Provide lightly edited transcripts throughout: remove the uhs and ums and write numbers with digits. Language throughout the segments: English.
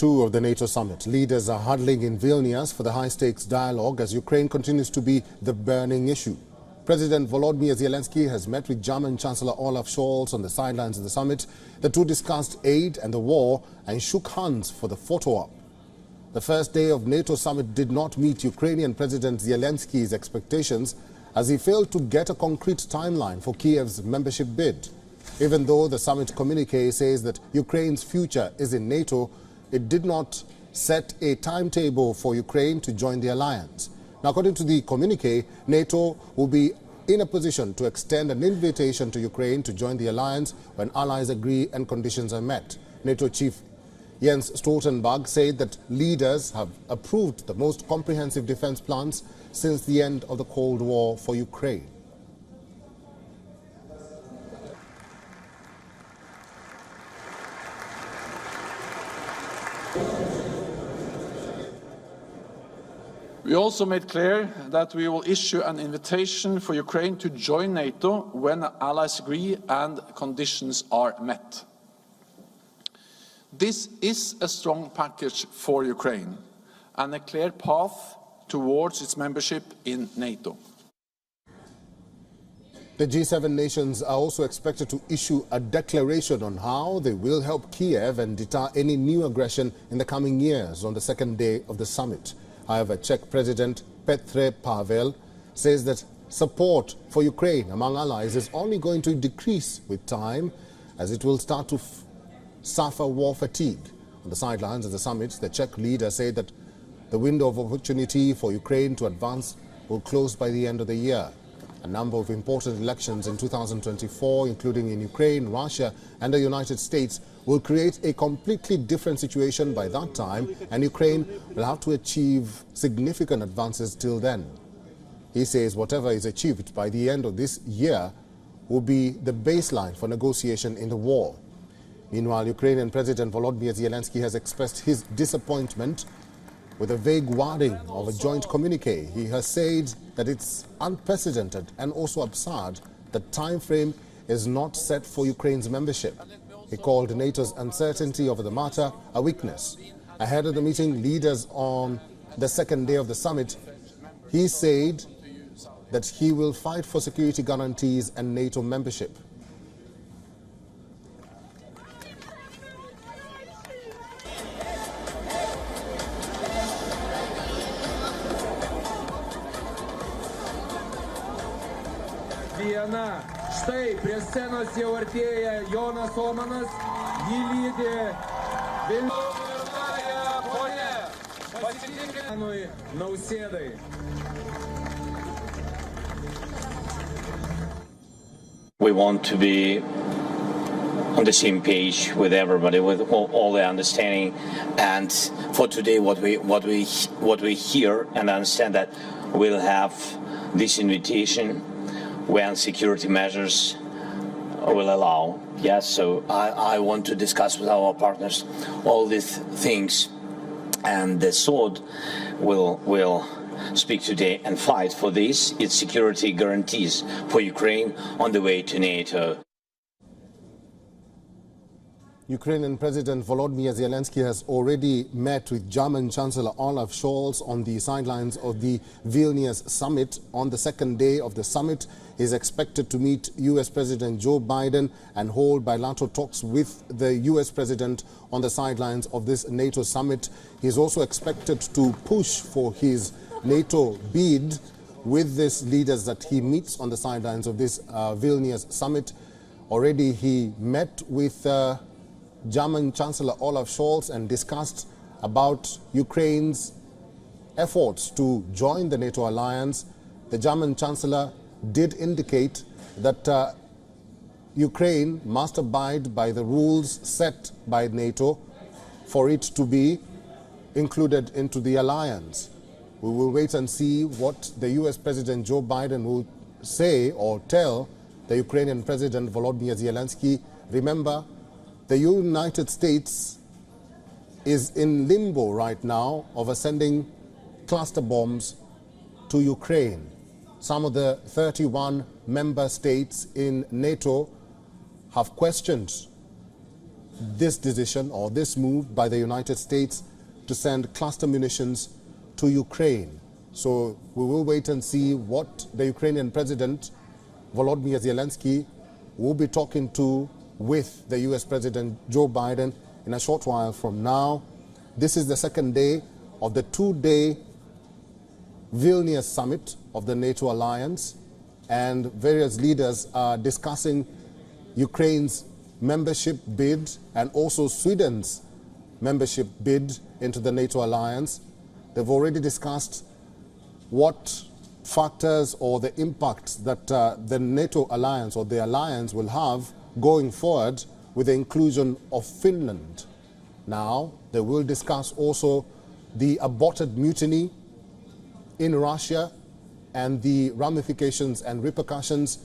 Of the NATO summit. Leaders are huddling in Vilnius for the high-stakes dialogue as Ukraine continues to be the burning issue. President Volodymr Zelensky has met with German Chancellor Olaf Scholz on the sidelines of the summit. The two discussed aid and the war and shook hands for the photo-op. The first day of NATO summit did not meet Ukrainian President Zelensky's expectations as he failed to get a concrete timeline for Kyiv's membership bid. Even though the summit communiqué says that Ukraine's future is in NATO, it did not set a timetable for Ukraine to join the alliance. Now, according to the communiqué, NATO will be in a position to extend an invitation to Ukraine to join the alliance when allies agree and conditions are met. NATO chief Jens Stoltenberg said that leaders have approved the most comprehensive defense plans since the end of the Cold War for Ukraine. We also made clear that we will issue an invitation for Ukraine to join NATO when allies agree and conditions are met. This is a strong package for Ukraine and a clear path towards its membership in NATO. The G7 nations are also expected to issue a declaration on how they will help Kyiv and deter any new aggression in the coming years on the second day of the summit. However, Czech President Petr Pavel says that support for Ukraine among allies is only going to decrease with time as it will start to suffer war fatigue. On the sidelines of the summit, the Czech leader said that the window of opportunity for Ukraine to advance will close by the end of the year. A number of important elections in 2024, including in Ukraine, Russia and the United States, will create a completely different situation by that time, and Ukraine will have to achieve significant advances till then. He says whatever is achieved by the end of this year will be the baseline for negotiation in the war. Meanwhile, Ukrainian President Volodymr Zelensky has expressed his disappointment with a vague wording of a joint communique. He has said that it's unprecedented and also absurd that time frame is not set for Ukraine's membership. He called NATO's uncertainty over the matter a weakness. Ahead of the meeting leaders on the second day of the summit, he said that he will fight for security guarantees and NATO membership. Viena. Štai prie scenos jau artėja Jonas Omanas, jį lydi Vilniuje Nausėdai. We want to be on the same page with everybody, with all the understanding, and for today what we hear and understand that we'll have this invitation when security measures will allow. Yes, so I want to discuss with our partners all these things, and the sword will speak today and fight for this. It's security guarantees for Ukraine on the way to NATO. Ukrainian President Volodymr Zelensky has already met with German Chancellor Olaf Scholz on the sidelines of the Vilnius summit. On the second day of the summit, he is expected to meet US President Joe Biden and hold bilateral talks with the US President on the sidelines of this NATO summit. He is also expected to push for his NATO bid with these leaders that he meets on the sidelines of this Vilnius summit. Already he met with German Chancellor Olaf Scholz and discussed about Ukraine's efforts to join the NATO alliance. The German Chancellor did indicate that Ukraine must abide by the rules set by NATO for it to be included into the alliance. We will wait and see what the US President Joe Biden will say or tell the Ukrainian President Volodymr Zelensky. Remember, the United States is in limbo right now over sending cluster bombs to Ukraine. Some of the 31 member states in NATO have questioned this decision or this move by the United States to send cluster munitions to Ukraine. So we will wait and see what the Ukrainian President Volodymr Zelensky will be talking to with the US President Joe Biden in a short while from now. This is the second day of the two-day Vilnius summit of the NATO alliance, and various leaders are discussing Ukraine's membership bid and also Sweden's membership bid into the NATO alliance. They've already discussed what factors or the impacts that the NATO alliance or the alliance will have going forward with the inclusion of Finland. Now, they will discuss also the aborted mutiny in Russia and the ramifications and repercussions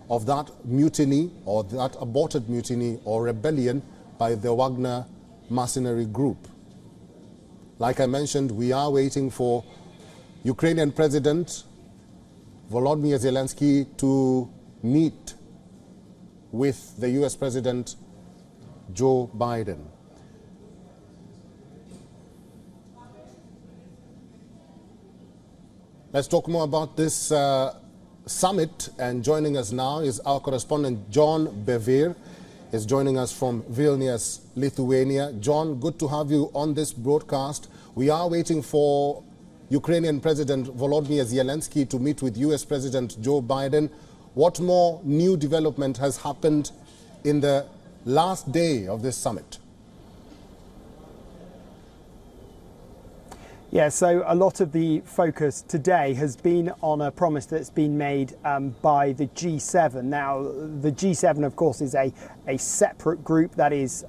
of that mutiny or that aborted mutiny or rebellion by the Wagner mercenary group. Like I mentioned, we are waiting for Ukrainian President Volodymyr Zelensky to meet with the US President Joe Biden. Let's talk more about this summit, and joining us now is our correspondent John Bevere. Is joining us from Vilnius, Lithuania. John, good to have you on this broadcast. We are waiting for Ukrainian President Volodymyr Zelensky to meet with US President Joe Biden. What more new development has happened in the last day of this summit? Yeah, so a lot of the focus today has been on a promise that's been made by the G7. Now, the G7, of course, is a separate group that is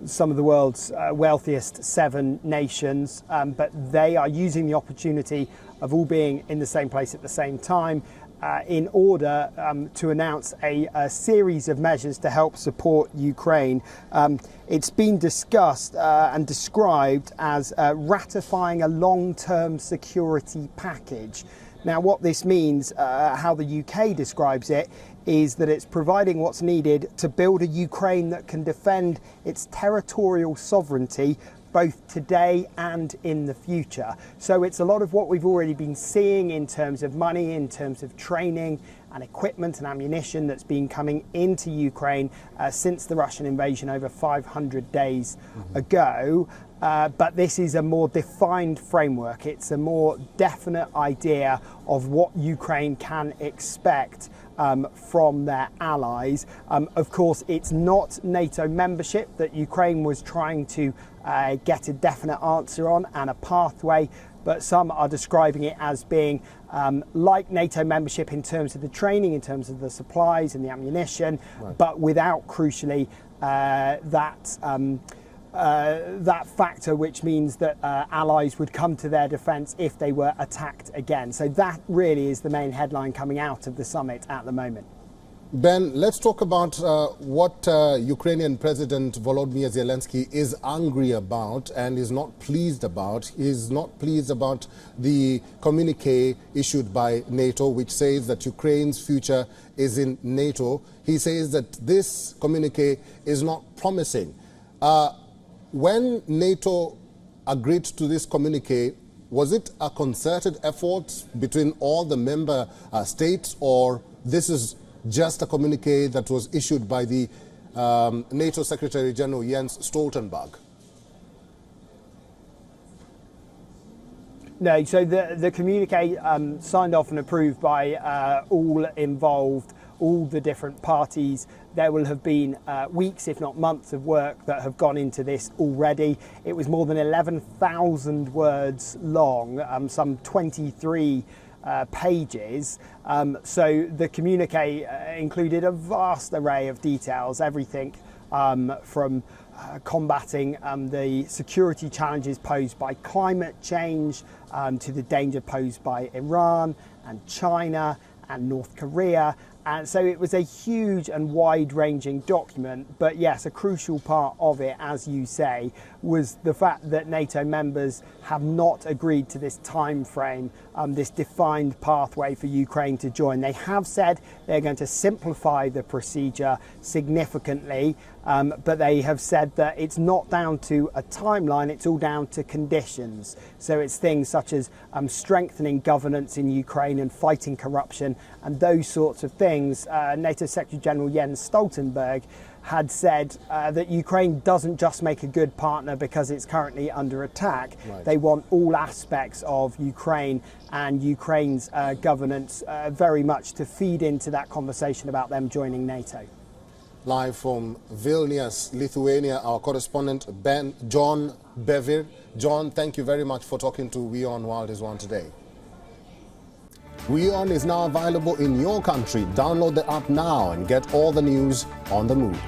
some of the world's wealthiest 7 nations, but they are using the opportunity of all being in the same place at the same time in order to announce a series of measures to help support Ukraine. It's been discussed and described as ratifying a long-term security package. Now, what this means, how the UK describes it, is that it's providing what's needed to build a Ukraine that can defend its territorial sovereignty both today and in the future. So it's a lot of what we've already been seeing in terms of money, in terms of training and equipment and ammunition that's been coming into Ukraine since the Russian invasion over 500 days ago. But this is a more defined framework. It's a more definite idea of what Ukraine can expect from their allies. Of course, it's not NATO membership that Ukraine was trying to get a definite answer on and a pathway, but some are describing it as being like NATO membership in terms of the training, in terms of the supplies and the ammunition, right, but without, crucially, that factor which means that allies would come to their defence if they were attacked again. So that really is the main headline coming out of the summit at the moment. Ben, let's talk about what Ukrainian President Volodymyr Zelensky is angry about and is not pleased about. He is not pleased about the communique issued by NATO, which says that Ukraine's future is in NATO. He says that this communique is not promising. When NATO agreed to this communique, was it a concerted effort between all the member states, or this is just a communique that was issued by the NATO Secretary General Jens Stoltenberg? No, so the communique signed off and approved by all involved, all the different parties. There will have been weeks, if not months, of work that have gone into this already. It was more than 11,000 words long, some 23 pages. So the communique included a vast array of details, everything from combating the security challenges posed by climate change to the danger posed by Iran and China and North Korea, And so it was a huge and wide-ranging document, but yes, a crucial part of it, as you say, was the fact that NATO members have not agreed to this time frame, this defined pathway for Ukraine to join. They have said they're going to simplify the procedure significantly, but they have said that it's not down to a timeline, it's all down to conditions. So it's things such as strengthening governance in Ukraine and fighting corruption and those sorts of things. NATO Secretary General Jens Stoltenberg had said that Ukraine doesn't just make a good partner because it's currently under attack. Right. They want all aspects of Ukraine and Ukraine's governance very much to feed into that conversation about them joining NATO. Live from Vilnius, Lithuania, our correspondent John Bevir. John, thank you very much for talking to WION World is One today. WION is now available in your country. Download the app now and get all the news on the move.